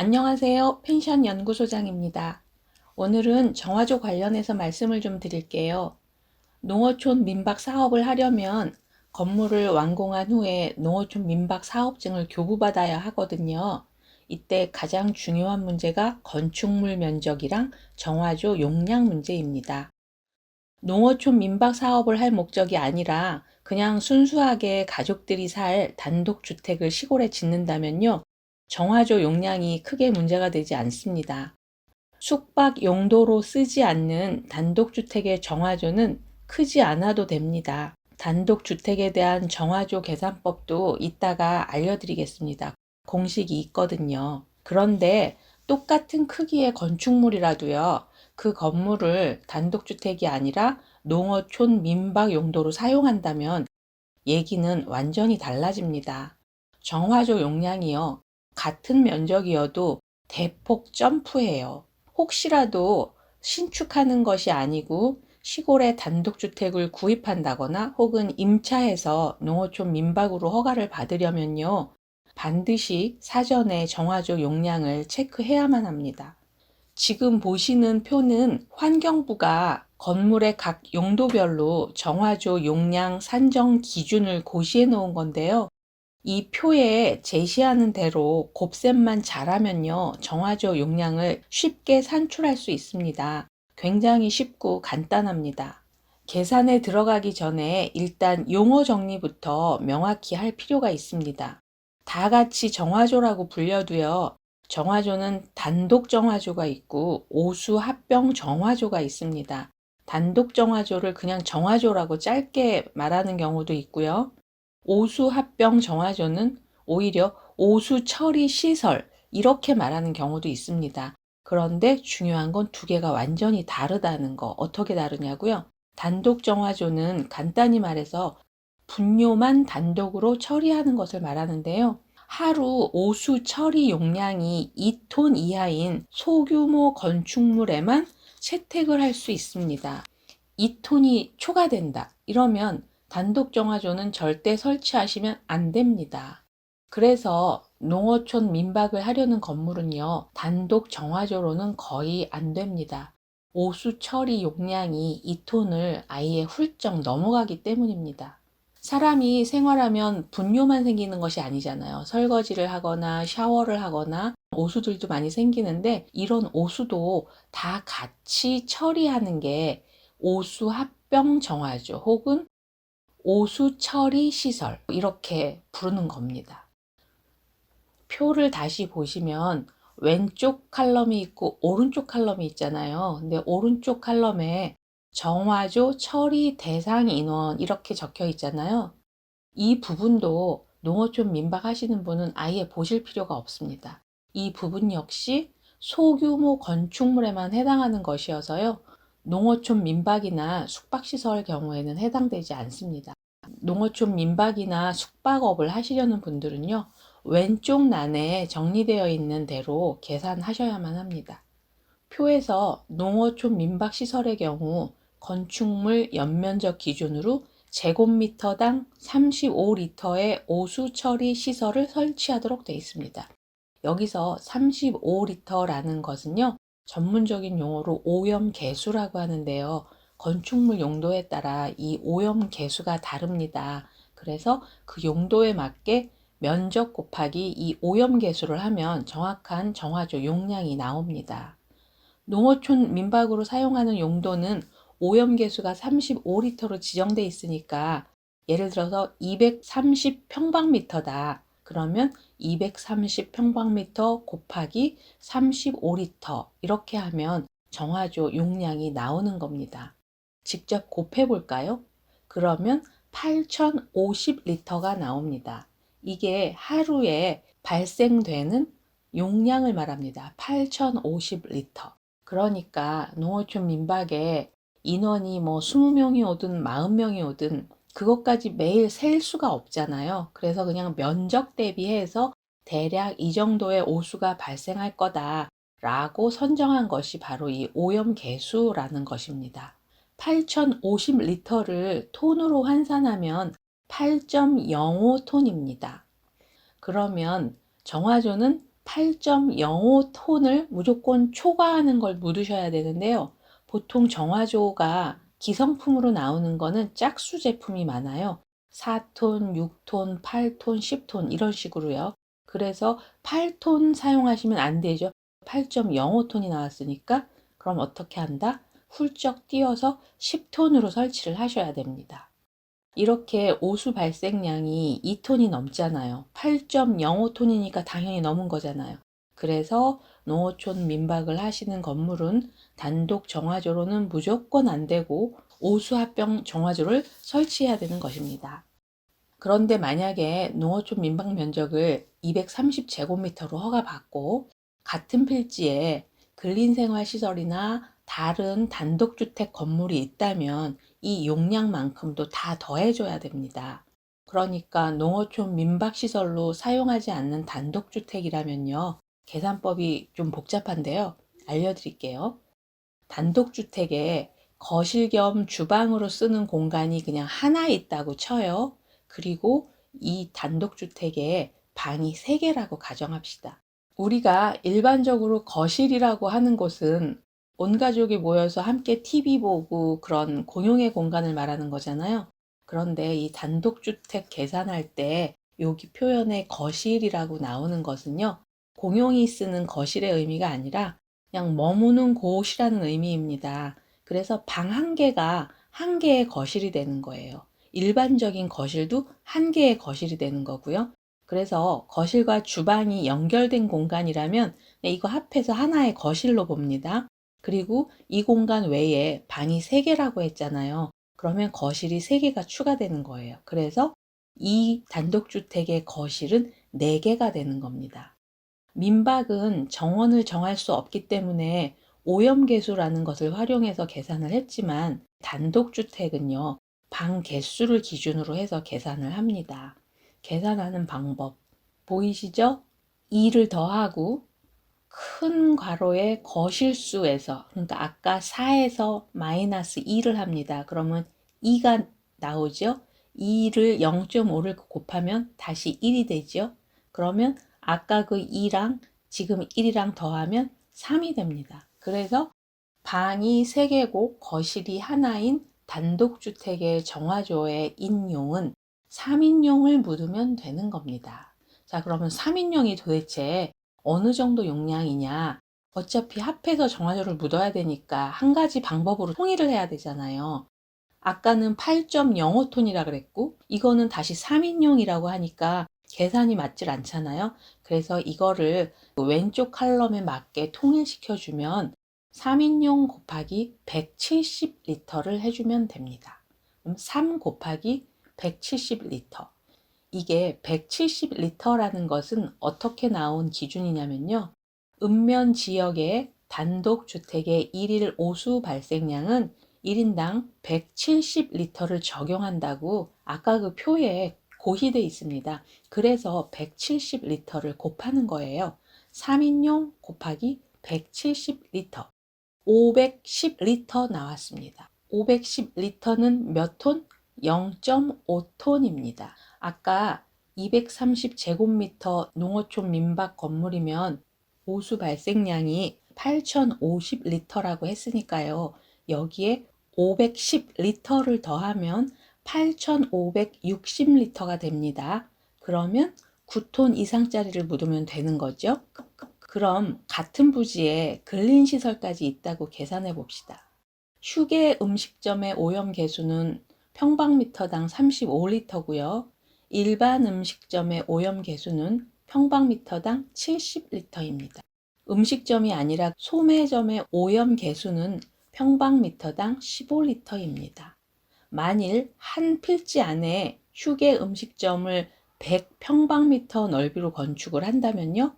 안녕하세요. 펜션 연구소장입니다. 오늘은 정화조 관련해서 말씀을 좀 드릴게요. 농어촌 민박 사업을 하려면 건물을 완공한 후에 농어촌 민박 사업증을 교부받아야 하거든요. 이때 가장 중요한 문제가 건축물 면적이랑 정화조 용량 문제입니다. 농어촌 민박 사업을 할 목적이 아니라 그냥 순수하게 가족들이 살 단독주택을 시골에 짓는다면요, 정화조 용량이 크게 문제가 되지 않습니다. 숙박 용도로 쓰지 않는 단독주택의 정화조는 크지 않아도 됩니다. 단독주택에 대한 정화조 계산법도 이따가 알려드리겠습니다. 공식이 있거든요. 그런데 똑같은 크기의 건축물이라도요, 그 건물을 단독주택이 아니라 농어촌 민박 용도로 사용한다면 얘기는 완전히 달라집니다. 정화조 용량이요, 같은 면적이어도 대폭 점프해요. 혹시라도 신축하는 것이 아니고 시골에 단독주택을 구입한다거나 혹은 임차해서 농어촌 민박으로 허가를 받으려면요, 반드시 사전에 정화조 용량을 체크해야만 합니다. 지금 보시는 표는 환경부가 건물의 각 용도별로 정화조 용량 산정 기준을 고시해 놓은 건데요. 이 표에 제시하는 대로 곱셈만 잘하면요, 정화조 용량을 쉽게 산출할 수 있습니다. 굉장히 쉽고 간단합니다. 계산에 들어가기 전에 일단 용어 정리부터 명확히 할 필요가 있습니다. 다 같이 정화조라고 불려도요, 정화조는 단독 정화조가 있고 오수 합병 정화조가 있습니다. 단독 정화조를 그냥 정화조라고 짧게 말하는 경우도 있고요. 오수 합병 정화조는 오히려 오수 처리 시설 이렇게 말하는 경우도 있습니다. 그런데 중요한 건 두 개가 완전히 다르다는 거. 어떻게 다르냐고요? 단독 정화조는 간단히 말해서 분뇨만 단독으로 처리하는 것을 말하는데요. 하루 오수 처리 용량이 2톤 이하인 소규모 건축물에만 채택을 할 수 있습니다. 2톤이 초과된다. 이러면 단독 정화조는 절대 설치하시면 안 됩니다. 그래서 농어촌 민박을 하려는 건물은요, 단독 정화조로는 거의 안 됩니다. 오수 처리 용량이 2톤을 아예 훌쩍 넘어가기 때문입니다. 사람이 생활하면 분뇨만 생기는 것이 아니잖아요. 설거지를 하거나 샤워를 하거나 오수들도 많이 생기는데 이런 오수도 다 같이 처리하는 게 오수 합병 정화조 혹은 오수 처리 시설 이렇게 부르는 겁니다. 표를 다시 보시면 왼쪽 칼럼이 있고 오른쪽 칼럼이 있잖아요. 근데 오른쪽 칼럼에 정화조 처리 대상 인원 이렇게 적혀 있잖아요. 이 부분도 농어촌 민박 하시는 분은 아예 보실 필요가 없습니다. 이 부분 역시 소규모 건축물에만 해당하는 것이어서요, 농어촌 민박이나 숙박시설 경우에는 해당되지 않습니다. 농어촌 민박이나 숙박업을 하시려는 분들은요, 왼쪽 난에 정리되어 있는 대로 계산하셔야만 합니다. 표에서 농어촌 민박시설의 경우 건축물 연면적 기준으로 제곱미터당 35리터의 오수 처리 시설을 설치하도록 되어 있습니다. 여기서 35리터라는 것은요, 전문적인 용어로 오염 개수라고 하는데요. 건축물 용도에 따라 이 오염 개수가 다릅니다. 그래서 그 용도에 맞게 면적 곱하기 이 오염 개수를 하면 정확한 정화조 용량이 나옵니다. 농어촌 민박으로 사용하는 용도는 오염 개수가 35리터로 지정돼 있으니까 예를 들어서 230평방미터다. 그러면 230평방미터 곱하기 35리터 이렇게 하면 정화조 용량이 나오는 겁니다. 직접 곱해 볼까요? 그러면 8050리터가 나옵니다. 이게 하루에 발생되는 용량을 말합니다. 8050리터. 그러니까 농어촌 민박에 인원이 뭐 20명이 오든 40명이 오든 그것까지 매일 셀 수가 없잖아요. 그래서 그냥 면적 대비해서 대략 이 정도의 오수가 발생할 거다라고 선정한 것이 바로 이 오염 개수라는 것입니다. 8050리터를 톤으로 환산하면 8.05톤입니다. 그러면 정화조는 8.05톤을 무조건 초과하는 걸 묻으셔야 되는데요. 보통 정화조가 기성품으로 나오는 거는 짝수 제품이 많아요. 4톤, 6톤, 8톤, 10톤 이런 식으로요. 그래서 8톤 사용하시면 안 되죠. 8.05톤이 나왔으니까 그럼 어떻게 한다? 훌쩍 띄어서 10톤으로 설치를 하셔야 됩니다. 이렇게 오수 발생량이 2톤이 넘잖아요. 8.05톤이니까 당연히 넘은 거잖아요. 그래서 농어촌 민박을 하시는 건물은 단독 정화조로는 무조건 안 되고 오수합병 정화조를 설치해야 되는 것입니다. 그런데 만약에 농어촌 민박 면적을 230제곱미터로 허가받고 같은 필지에 근린생활시설이나 다른 단독주택 건물이 있다면 이 용량만큼도 다 더해줘야 됩니다. 그러니까 농어촌 민박시설로 사용하지 않는 단독주택이라면요. 계산법이 좀 복잡한데요. 알려드릴게요. 단독주택에 거실 겸 주방으로 쓰는 공간이 그냥 하나 있다고 쳐요. 그리고 이 단독주택에 방이 3개라고 가정합시다. 우리가 일반적으로 거실이라고 하는 곳은 온 가족이 모여서 함께 TV 보고 그런 공용의 공간을 말하는 거잖아요. 그런데 이 단독주택 계산할 때 여기 표현에 거실이라고 나오는 것은요. 공용이 쓰는 거실의 의미가 아니라 그냥 머무는 곳이라는 의미입니다. 그래서 방 한 개가 한 개의 거실이 되는 거예요. 일반적인 거실도 한 개의 거실이 되는 거고요. 그래서 거실과 주방이 연결된 공간이라면 이거 합해서 하나의 거실로 봅니다. 그리고 이 공간 외에 방이 3개라고 했잖아요. 그러면 거실이 3개가 추가되는 거예요. 그래서 이 단독주택의 거실은 4개가 되는 겁니다. 민박은 정원을 정할 수 없기 때문에 오염계수라는 것을 활용해서 계산을 했지만 단독주택은요, 방 개수를 기준으로 해서 계산을 합니다. 계산하는 방법 보이시죠? 2를 더하고 큰 괄호의 거실수에서, 그러니까 아까 4에서 마이너스 2를 합니다. 그러면 2가 나오죠? 2를 0.5를 곱하면 다시 1이 되죠? 그러면 아까 그 2랑 지금 1이랑 더하면 3이 됩니다. 그래서 방이 3개고 거실이 하나인 단독주택의 정화조의 인용은 3인용을 묻으면 되는 겁니다. 자, 그러면 3인용이 도대체 어느 정도 용량이냐? 어차피 합해서 정화조를 묻어야 되니까 한 가지 방법으로 통일을 해야 되잖아요. 아까는 8.05톤이라 그랬고 이거는 다시 3인용이라고 하니까 계산이 맞질 않잖아요. 그래서 이거를 왼쪽 칼럼에 맞게 통일시켜 주면 3인용 곱하기 170리터를 해주면 됩니다. 그럼 3 곱하기 170리터. 이게 170리터라는 것은 어떻게 나온 기준이냐면요. 읍면 지역의 단독주택의 일일 오수 발생량은 1인당 170리터를 적용한다고 아까 그 표에 고시되어 있습니다. 그래서 170리터를 곱하는 거예요. 3인용 곱하기 170리터. 510리터 나왔습니다. 510리터는 몇 톤? 0.5톤입니다. 아까 230제곱미터 농어촌 민박 건물이면 오수 발생량이 8050리터라고 했으니까요. 여기에 510리터를 더하면 8560리터가 됩니다. 그러면 9톤 이상짜리를 묻으면 되는 거죠. 그럼 같은 부지에 근린시설까지 있다고 계산해 봅시다. 휴게 음식점의 오염 개수는 평방미터당 35리터고요. 일반 음식점의 오염 개수는 평방미터당 70리터입니다. 음식점이 아니라 소매점의 오염 개수는 평방미터당 15리터입니다. 만일 한 필지 안에 휴게 음식점을 100평방미터 넓이로 건축을 한다면요.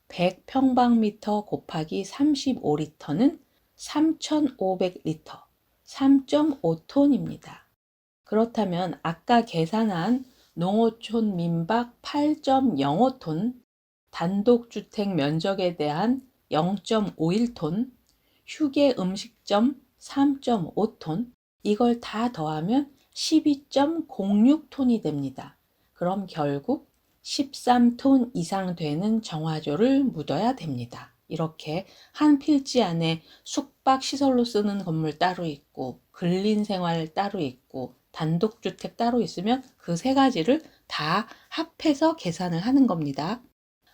100평방미터 곱하기 35리터는 3500리터, 3.5톤입니다. 그렇다면 아까 계산한 농어촌 민박 8.05톤, 단독주택 면적에 대한 0.51톤, 휴게 음식점 3.5톤, 이걸 다 더하면 12.06톤이 됩니다. 그럼 결국 13톤 이상 되는 정화조를 묻어야 됩니다. 이렇게 한 필지 안에 숙박시설로 쓰는 건물 따로 있고 근린생활 따로 있고 단독주택 따로 있으면 그 세 가지를 다 합해서 계산을 하는 겁니다.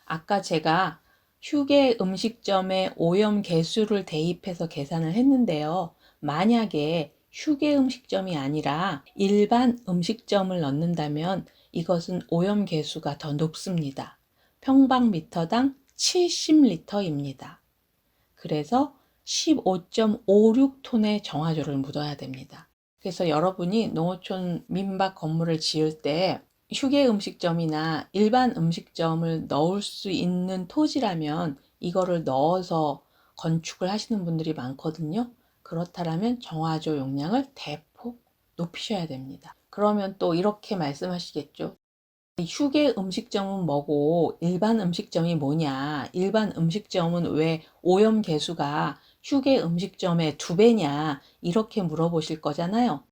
아까 제가 휴게 음식점의 오염 개수를 대입해서 계산을 했는데요. 만약에 휴게 음식점이 아니라 일반 음식점을 넣는다면 이것은 오염 개수가 더 높습니다. 평방미터당 70리터입니다. 그래서 15.56톤의 정화조를 묻어야 됩니다. 그래서 여러분이 농어촌 민박 건물을 지을 때 휴게 음식점이나 일반 음식점을 넣을 수 있는 토지라면 이거를 넣어서 건축을 하시는 분들이 많거든요. 그렇다면 정화조 용량을 대폭 높이셔야 됩니다. 그러면 또 이렇게 말씀하시겠죠. 휴게 음식점은 뭐고 일반 음식점이 뭐냐? 일반 음식점은 왜 오염 개수가 휴게 음식점의 2배냐? 이렇게 물어보실 거잖아요.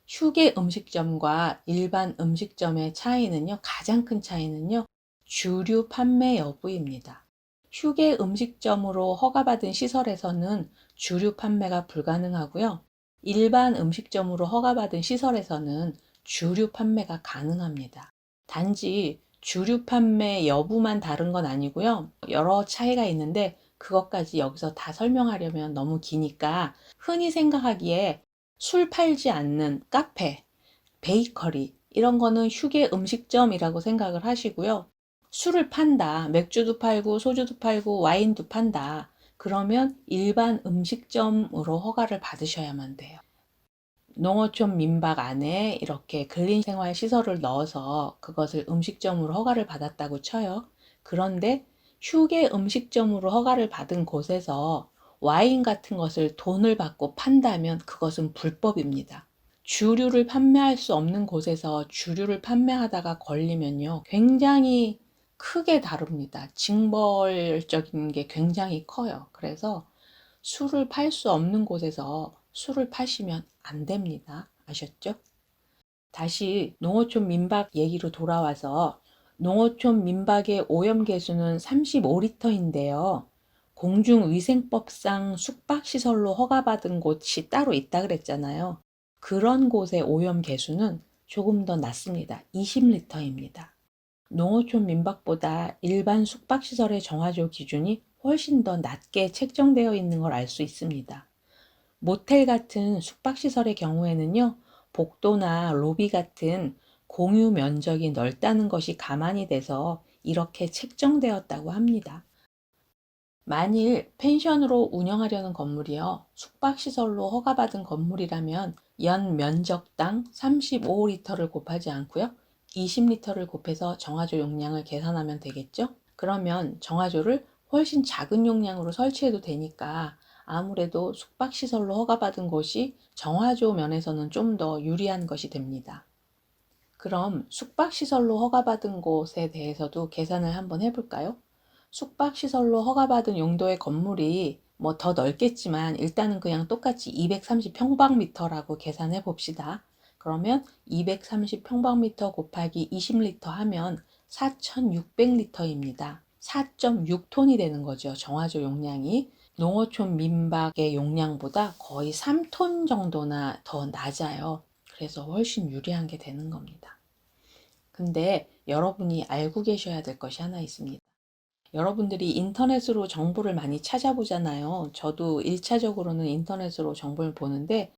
휴게 음식점과 일반 음식점의 차이는요, 가장 큰 차이는요, 주류 판매 여부입니다. 휴게 음식점으로 허가받은 시설에서는 주류 판매가 불가능하고요. 일반 음식점으로 허가받은 시설에서는 주류 판매가 가능합니다. 단지 주류 판매 여부만 다른 건 아니고요. 여러 차이가 있는데 그것까지 여기서 다 설명하려면 너무 기니까 흔히 생각하기에 술 팔지 않는 카페, 베이커리 이런 거는 휴게 음식점이라고 생각을 하시고요. 술을 판다. 맥주도 팔고 소주도 팔고 와인도 판다. 그러면 일반 음식점으로 허가를 받으셔야만 돼요. 농어촌 민박 안에 이렇게 근린생활 시설을 넣어서 그것을 음식점으로 허가를 받았다고 쳐요. 그런데 휴게 음식점으로 허가를 받은 곳에서 와인 같은 것을 돈을 받고 판다면 그것은 불법입니다. 주류를 판매할 수 없는 곳에서 주류를 판매하다가 걸리면요, 굉장히 크게 다룹니다. 징벌적인 게 굉장히 커요. 그래서 술을 팔 수 없는 곳에서 술을 파시면 안 됩니다. 아셨죠? 다시 농어촌 민박 얘기로 돌아와서 농어촌 민박의 오염 개수는 35리터인데요. 공중위생법상 숙박시설로 허가받은 곳이 따로 있다 그랬잖아요. 그런 곳의 오염 개수는 조금 더 낮습니다. 20리터입니다. 농어촌 민박보다 일반 숙박시설의 정화조 기준이 훨씬 더 낮게 책정되어 있는 걸 알 수 있습니다. 모텔 같은 숙박시설의 경우에는요, 복도나 로비 같은 공유 면적이 넓다는 것이 감안이 돼서 이렇게 책정되었다고 합니다. 만일 펜션으로 운영하려는 건물이요, 숙박시설로 허가받은 건물이라면 연 면적당 35리터를 곱하지 않고요, 20리터를 곱해서 정화조 용량을 계산하면 되겠죠? 그러면 정화조를 훨씬 작은 용량으로 설치해도 되니까 아무래도 숙박시설로 허가받은 곳이 정화조 면에서는 좀 더 유리한 것이 됩니다. 그럼 숙박시설로 허가받은 곳에 대해서도 계산을 한번 해볼까요? 숙박시설로 허가받은 용도의 건물이 뭐 더 넓겠지만 일단은 그냥 똑같이 230평방미터라고 계산해 봅시다. 그러면 230평방미터 곱하기 20리터 하면 4600리터입니다. 4.6톤이 되는 거죠. 정화조 용량이. 농어촌 민박의 용량보다 거의 3톤 정도나 더 낮아요. 그래서 훨씬 유리한 게 되는 겁니다. 근데 여러분이 알고 계셔야 될 것이 하나 있습니다. 여러분들이 인터넷으로 정보를 많이 찾아보잖아요. 저도 1차적으로는 인터넷으로 정보를 보는데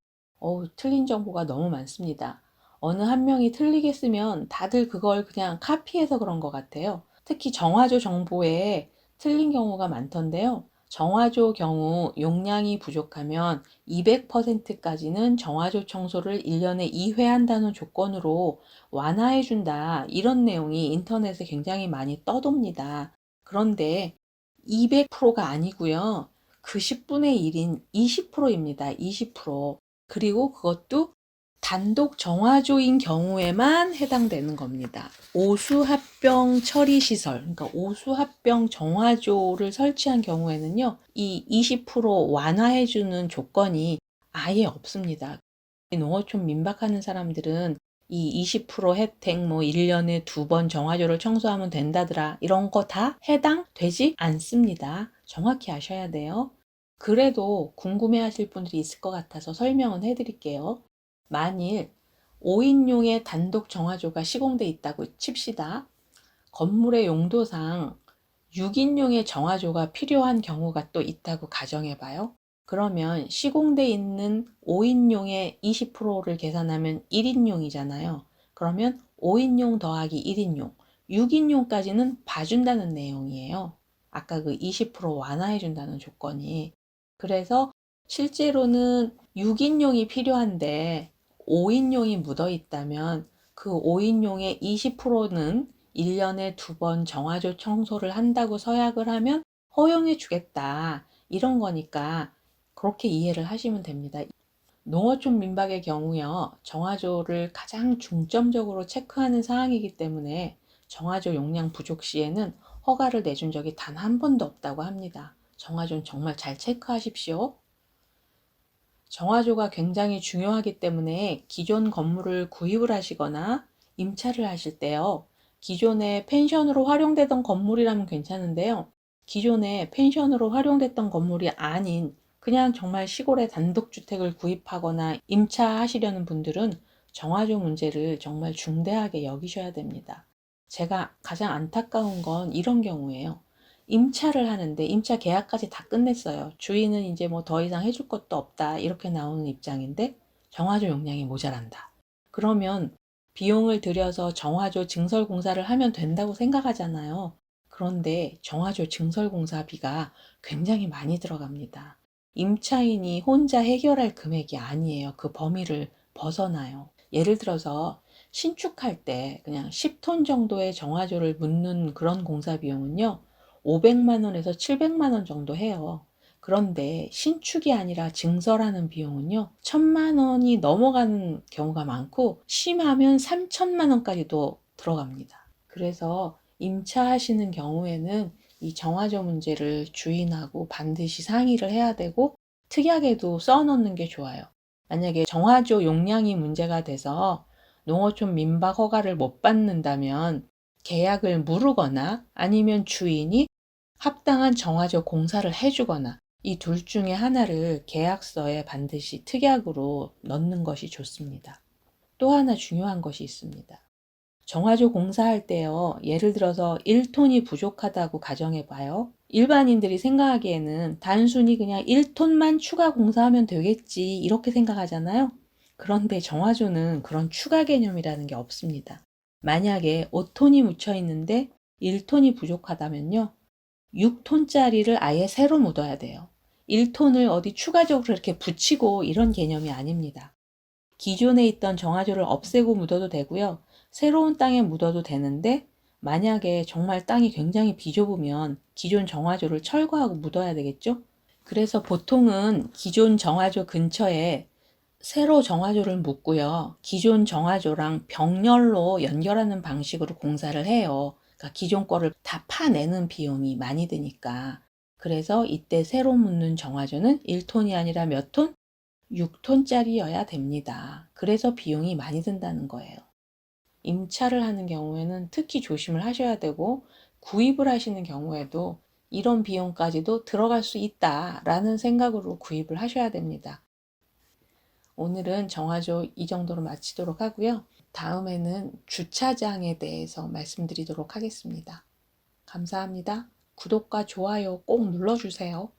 틀린 정보가 너무 많습니다. 어느 한 명이 틀리게 쓰면 다들 그걸 그냥 카피해서 그런 것 같아요. 특히 정화조 정보에 틀린 경우가 많던데요. 정화조 경우 용량이 부족하면 200%까지는 정화조 청소를 1년에 2회 한다는 조건으로 완화해준다. 이런 내용이 인터넷에 굉장히 많이 떠돕니다. 그런데 200%가 아니고요. 그 10분의 1인 20%입니다. 20%. 그리고 그것도 단독 정화조인 경우에만 해당되는 겁니다. 오수합병 처리 시설, 그러니까 오수합병 정화조를 설치한 경우에는요, 이 20% 완화해주는 조건이 아예 없습니다. 농어촌 민박하는 사람들은 이 20% 혜택 뭐 1년에 2번 정화조를 청소하면 된다더라. 이런 거 다 해당되지 않습니다. 정확히 아셔야 돼요. 그래도 궁금해 하실 분들이 있을 것 같아서 설명은 해드릴게요. 만일 5인용의 단독 정화조가 시공돼 있다고 칩시다. 건물의 용도상 6인용의 정화조가 필요한 경우가 또 있다고 가정해 봐요. 그러면 시공돼 있는 5인용의 20%를 계산하면 1인용이잖아요. 그러면 5인용 더하기 1인용, 6인용까지는 봐준다는 내용이에요. 아까 그 20% 완화해 준다는 조건이. 그래서 실제로는 6인용이 필요한데 5인용이 묻어 있다면 그 5인용의 20%는 1년에 2번 정화조 청소를 한다고 서약을 하면 허용해 주겠다. 이런 거니까 그렇게 이해를 하시면 됩니다. 농어촌 민박의 경우요, 정화조를 가장 중점적으로 체크하는 사항이기 때문에 정화조 용량 부족 시에는 허가를 내준 적이 단 한 번도 없다고 합니다. 정화조는 정말 잘 체크하십시오. 정화조가 굉장히 중요하기 때문에 기존 건물을 구입을 하시거나 임차를 하실 때요, 기존에 펜션으로 활용되던 건물이라면 괜찮은데요, 기존에 펜션으로 활용됐던 건물이 아닌 그냥 정말 시골에 단독주택을 구입하거나 임차하시려는 분들은 정화조 문제를 정말 중대하게 여기셔야 됩니다. 제가 가장 안타까운 건 이런 경우예요. 임차를 하는데 임차 계약까지 다 끝냈어요. 주인은 이제 뭐 더 이상 해줄 것도 없다. 이렇게 나오는 입장인데 정화조 용량이 모자란다. 그러면 비용을 들여서 정화조 증설 공사를 하면 된다고 생각하잖아요. 그런데 정화조 증설 공사비가 굉장히 많이 들어갑니다. 임차인이 혼자 해결할 금액이 아니에요. 그 범위를 벗어나요. 예를 들어서 신축할 때 그냥 10톤 정도의 정화조를 묻는 그런 공사 비용은요, 500만 원에서 700만 원 정도 해요. 그런데 신축이 아니라 증설하는 비용은요, 1000만 원이 넘어가는 경우가 많고 심하면 3000만 원까지도 들어갑니다. 그래서 임차하시는 경우에는 이 정화조 문제를 주인하고 반드시 상의를 해야 되고 특약에도 써놓는 게 좋아요. 만약에 정화조 용량이 문제가 돼서 농어촌 민박 허가를 못 받는다면 계약을 무르거나 아니면 주인이 합당한 정화조 공사를 해주거나 이 둘 중에 하나를 계약서에 반드시 특약으로 넣는 것이 좋습니다. 또 하나 중요한 것이 있습니다. 정화조 공사할 때요, 예를 들어서 1톤이 부족하다고 가정해 봐요. 일반인들이 생각하기에는 단순히 그냥 1톤만 추가 공사하면 되겠지, 이렇게 생각하잖아요. 그런데 정화조는 그런 추가 개념이라는 게 없습니다. 만약에 5톤이 묻혀 있는데 1톤이 부족하다면요, 6톤짜리를 아예 새로 묻어야 돼요. 1톤을 어디 추가적으로 이렇게 붙이고 이런 개념이 아닙니다. 기존에 있던 정화조를 없애고 묻어도 되고요. 새로운 땅에 묻어도 되는데 만약에 정말 땅이 굉장히 비좁으면 기존 정화조를 철거하고 묻어야 되겠죠? 그래서 보통은 기존 정화조 근처에 새로 정화조를 묻고요. 기존 정화조랑 병렬로 연결하는 방식으로 공사를 해요. 그러니까 기존 거를 다 파내는 비용이 많이 드니까. 그래서 이때 새로 묻는 정화조는 1톤이 아니라 몇 톤? 6톤짜리여야 됩니다. 그래서 비용이 많이 든다는 거예요. 임차를 하는 경우에는 특히 조심을 하셔야 되고 구입을 하시는 경우에도 이런 비용까지도 들어갈 수 있다라는 생각으로 구입을 하셔야 됩니다. 오늘은 정화조 이 정도로 마치도록 하고요. 다음에는 주차장에 대해서 말씀드리도록 하겠습니다. 감사합니다. 구독과 좋아요 꼭 눌러주세요.